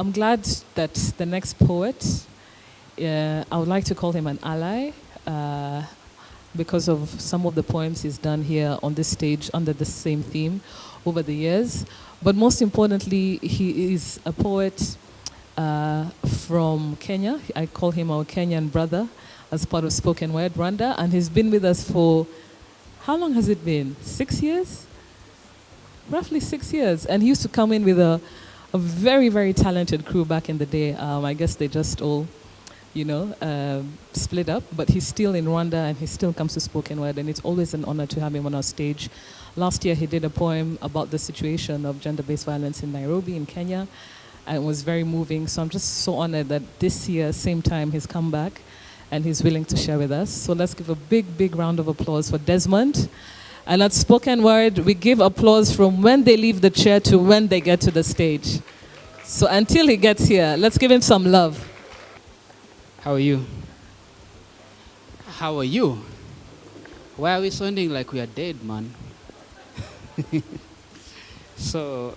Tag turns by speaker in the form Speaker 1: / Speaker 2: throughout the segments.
Speaker 1: I'm glad that the next poet, I would like to call him an ally because of some of the poems he's done here on this stage under the same theme over the years. But most importantly, he is a poet from Kenya. I call him our Kenyan brother as part of Spoken Word Rwanda, and he's been with us for, how long has it been? 6 years? Roughly 6 years. And he used to come in with a very, very talented crew back in the day. I guess they just all, split up, but he's still in Rwanda and he still comes to Spoken Word, and it's always an honor to have him on our stage. Last year he did a poem about the situation of gender-based violence in Nairobi in Kenya, and it was very moving. So I'm just so honored that this year, same time, he's come back and he's willing to share with us. So let's give a big, big round of applause for Desmond. And at Spoken Word, we give applause from when they leave the chair to when they get to the stage. So until he gets here, let's give him some love.
Speaker 2: How are you? How are you? Why are we sounding like we are dead, man? So,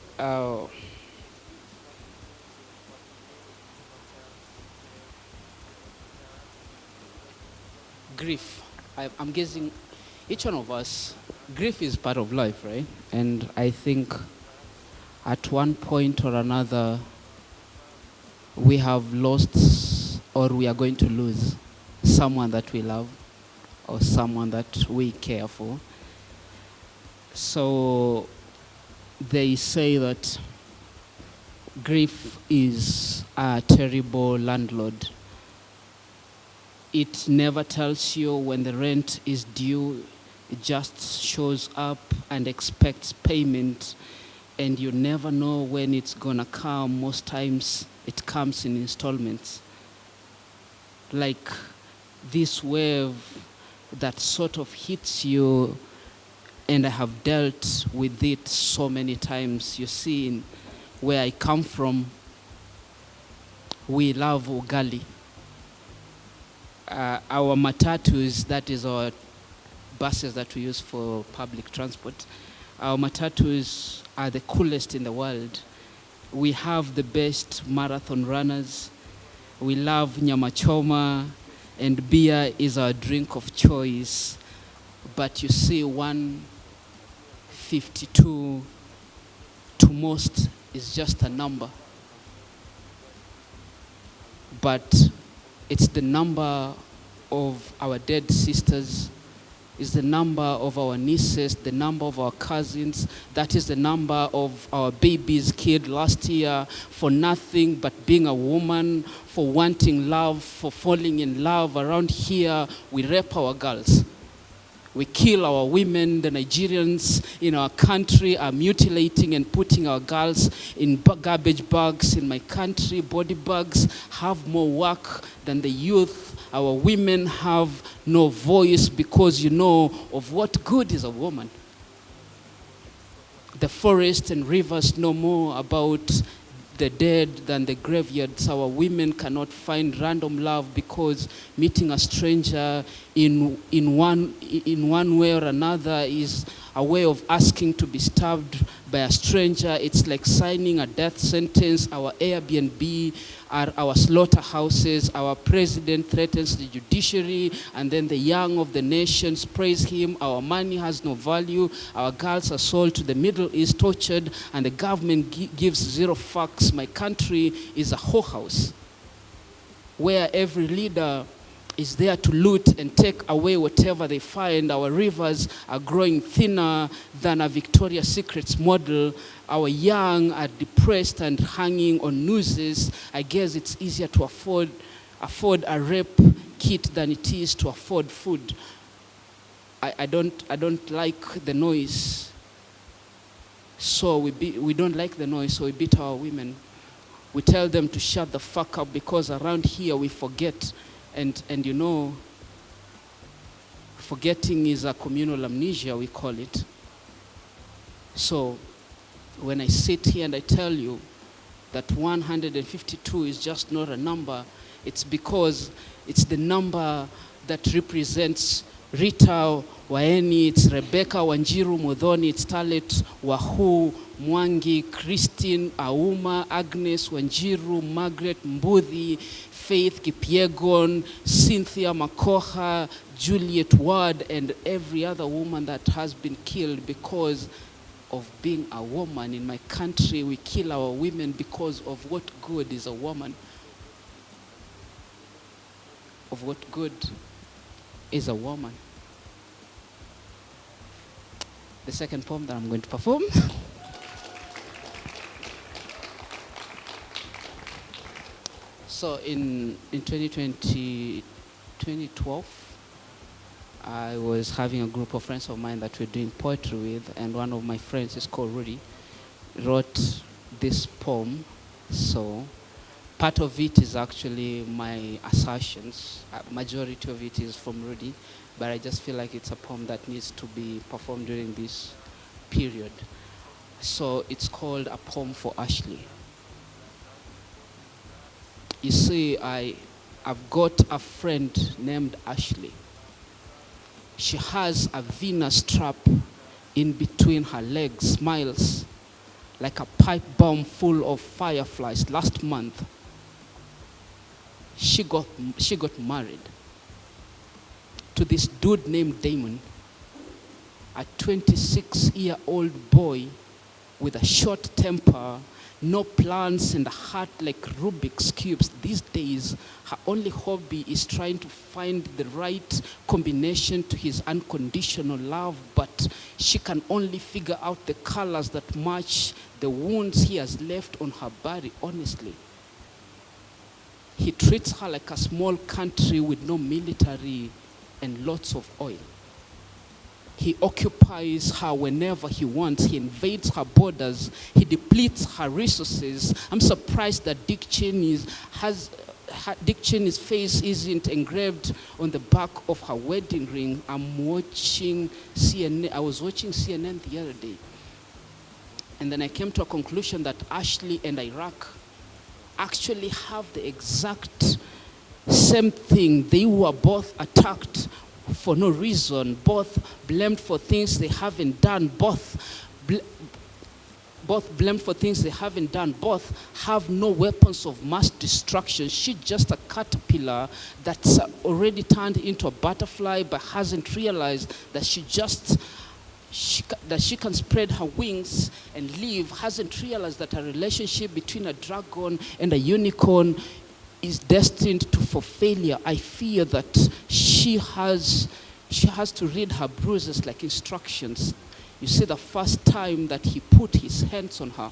Speaker 2: grief. I'm guessing each one of us, grief is part of life, right? And I think at one point or another, we have lost or we are going to lose someone that we love or someone that we care for. So they say that grief is a terrible landlord. It never tells you when the rent is due. It just shows up and expects payment, and you never know when it's gonna come. Most times it comes in installments. Like this wave that sort of hits you, and I have dealt with it so many times. You see, where I come from, we love ugali. Our matatus, that is our buses that we use for public transport, our matatus are the coolest in the world. We have the best marathon runners. We love nyama choma, and beer is our drink of choice. But you see, 152 to most is just a number. But it's the number of our dead sisters, is the number of our nieces, the number of our cousins. That is the number of our babies killed last year for nothing but being a woman, for wanting love, for falling in love. Around here, we rape our girls. We kill our women. The Nigerians in our country are mutilating and putting our girls in garbage bags. In my country, body bags have more work than the youth. Our women have no voice because you know of what good is a woman. The forest and rivers know more about the dead than the graveyards. Our women cannot find random love because meeting a stranger in one way or another is a way of asking to be stabbed by a stranger. It's like signing a death sentence. Our Airbnb are our slaughterhouses. Our president threatens the judiciary, and then the young of the nations praise him. Our money has no value. Our girls are sold to the Middle East, tortured, and the government gives zero fucks. My country is a whorehouse where every leader is there to loot and take away whatever they find. Our rivers are growing thinner than a Victoria's Secrets model. Our young are depressed and hanging on nooses. I guess it's easier to afford a rape kit than it is to afford food. I don't like the noise. So we don't like the noise, so we beat our women. We tell them to shut the fuck up because around here we forget. And you know, forgetting is a communal amnesia, we call it. So when I sit here and I tell you that 152 is just not a number, it's because it's the number that represents Rita Waeni, it's Rebecca Wanjiru Modhoni, it's Talet Wahu, Mwangi, Christine Auma, Agnes Wanjiru, Margaret Mbudhi, Faith Kipiegon, Cynthia Makoha, Juliet Ward, and every other woman that has been killed because of being a woman. In my country, we kill our women because of what good is a woman. Of what good is a woman. The second poem that I'm going to perform. So in 2012, I was having a group of friends of mine that we're doing poetry with, and one of my friends is called Rudy, wrote this poem. So part of it is actually my assertions. Majority of it is from Rudy, but I just feel like it's a poem that needs to be performed during this period. So it's called A Poem for Ashley. You see, I've got a friend named Ashley. She has a Venus trap in between her legs, smiles like a pipe bomb full of fireflies. Last month, she got married to this dude named Damon, a 26-year-old boy with a short temper, no plans, and a heart like Rubik's Cubes. These days, her only hobby is trying to find the right combination to his unconditional love, but she can only figure out the colors that match the wounds he has left on her body, honestly. He treats her like a small country with no military and lots of oil. He occupies her whenever he wants. He invades her borders. He depletes her resources. I'm surprised that Dick Cheney's face isn't engraved on the back of her wedding ring. I was watching CNN the other day. And then I came to a conclusion that Ashley and Iraq actually have the exact same thing. They were both attacked for no reason, both blamed for things they haven't done, both blamed for things they haven't done, both have no weapons of mass destruction. She's just a caterpillar that's already turned into a butterfly but hasn't realized that she can spread her wings and live, hasn't realized that a relationship between a dragon and a unicorn is destined for failure. I fear that she has to read her bruises like instructions. You see, the first time that he put his hands on her,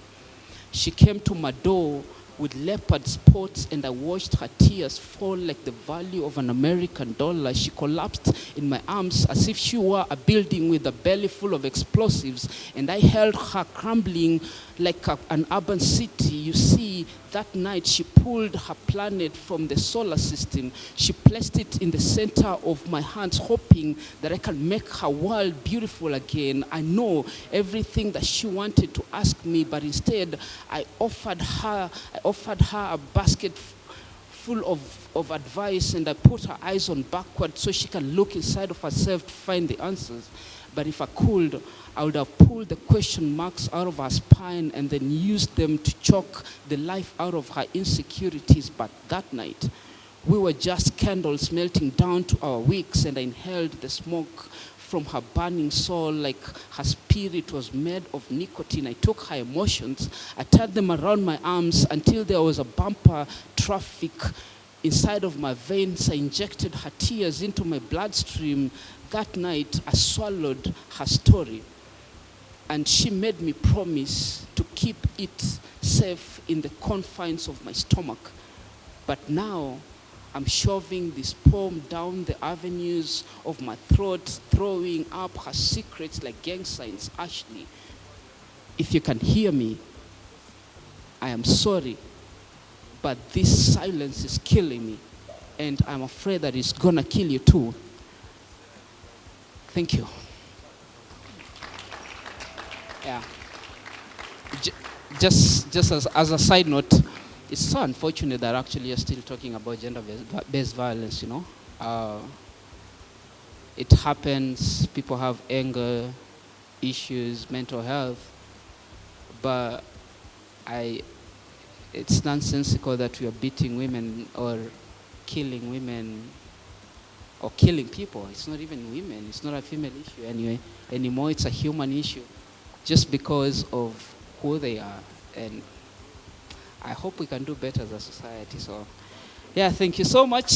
Speaker 2: she came to my door with leopard spots, and I watched her tears fall like the value of an American dollar. She collapsed in my arms as if she were a building with a belly full of explosives, and I held her crumbling like an urban city. You see, that night she pulled her planet from the solar system. She placed it in the center of my hands, hoping that I can make her world beautiful again. I know everything that she wanted to ask me, but instead I offered her a basket full of advice, and I put her eyes on backward so she can look inside of herself to find the answers. But if I could, I would have pulled the question marks out of her spine and then used them to choke the life out of her insecurities. But that night, we were just candles melting down to our wicks, and I inhaled the smoke from her burning soul like her spirit was made of nicotine. I took her emotions, I tied them around my arms until there was a bumper traffic inside of my veins. I injected her tears into my bloodstream. That night, I swallowed her story, and she made me promise to keep it safe in the confines of my stomach. But now, I'm shoving this poem down the avenues of my throat, throwing up her secrets like gang signs. Ashley, if you can hear me, I am sorry, but this silence is killing me, and I'm afraid that it's gonna kill you too. Thank you. Yeah. Just as a side note, it's so unfortunate that actually you're still talking about gender-based violence, you know. it happens. People have anger issues, mental health, but it's nonsensical that we are beating women or killing women or killing people. It's not even women. It's not a female issue anymore. It's a human issue, just because of who they are. And I hope we can do better as a society. So, yeah, thank you so much.